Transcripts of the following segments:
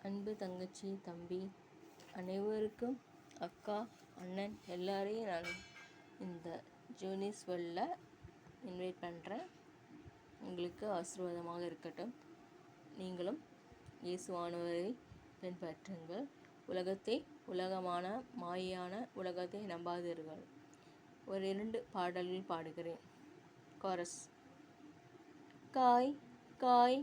அன்பு தங்கச்சி, தம்பி அனைவருக்கும், அக்கா, அண்ணன் எல்லாரையும் நான் இந்த ஜூனிஸ் வேர்ல்டில் இன்வைட் பண்ணுறேன். உங்களுக்கு ஆசீர்வாதமாக இருக்கட்டும். நீங்களும் இயேசுவானவரை பின்பற்றுங்கள். உலகத்தை உலகமான மாயான உலகத்தை நம்பாதீர்கள். ஒரு 2 பாடல்கள் பாடுகிறேன். கோரஸ். காய் காய்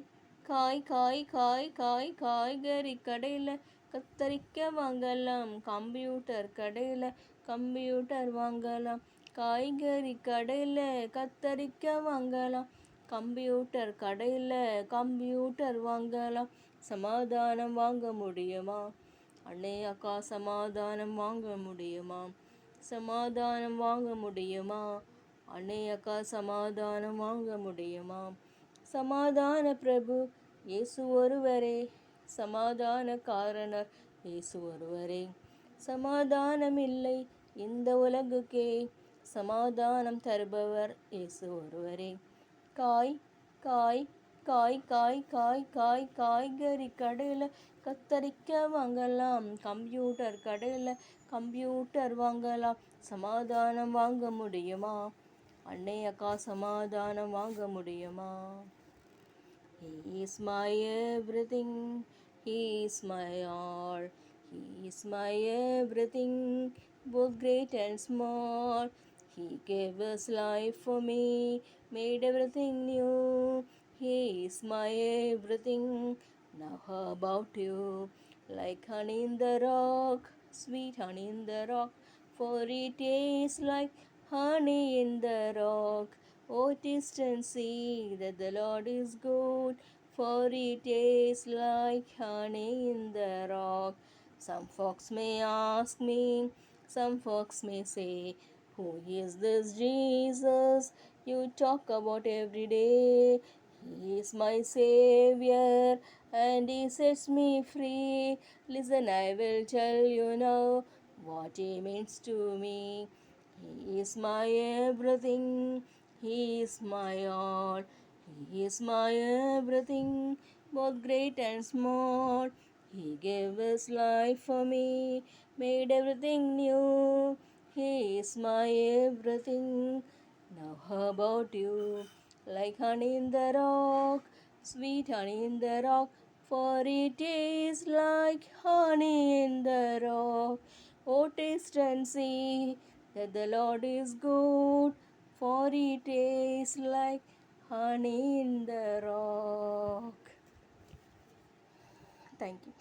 காய் காய் காய் காய் காய்கறி கடையில் கத்தரிக்காய் வாங்கலாம். கம்ப்யூட்டர் கடையில் கம்ப்யூட்டர் வாங்கலாம். காய்கறி கடையில் கத்தரிக்காய் வாங்கலாம். கம்ப்யூட்டர் கடையில் கம்ப்யூட்டர் வாங்கலாம். சமாதானம் வாங்க முடியுமா அண்ணே அக்கா? சமாதானம் வாங்க முடியுமா? சமாதானம் வாங்க முடியுமா அண்ணே அக்கா? சமாதானம் வாங்க முடியுமா? சமாதான பிரபு இயேசு ஒருவரே. சமாதான காரணர் இயேசு ஒருவரே. சமாதானம் இல்லை இந்த உலகுக்கே. சமாதானம் தருபவர் இயேசு ஒருவரே. காய் காய் காய் காய் காய் காய் காய்கறி கடையில் கத்தரிக்காய் வாங்கலாம். கம்ப்யூட்டர் கடையில் கம்ப்யூட்டர் வாங்கலாம். சமாதானம் வாங்க முடியுமா அண்ணே அக்கா? சமாதானம் வாங்க முடியுமா? He is my everything, He is my all, He is my everything, both great and small. He gave His life for me, made everything new. He is my everything. Now how about you? Like honey in the rock, sweet honey in the rock, for it tastes like honey in the rock. Oh, taste and see that the Lord is good, for it tastes like honey in the rock. Some folks may ask me, some folks may say, who is this Jesus you talk about every day? He is my Savior and He sets me free. Listen, I will tell you now what He means to me. He is my everything, He is my all, He is my everything, both great and small. He gave His life for me, made everything new. He is my everything. Now how about you? Like honey in the rock, sweet honey in the rock, for it is like honey in the rock. Oh, taste and see that the Lord is good, for it tastes like honey in the rock. Thank you.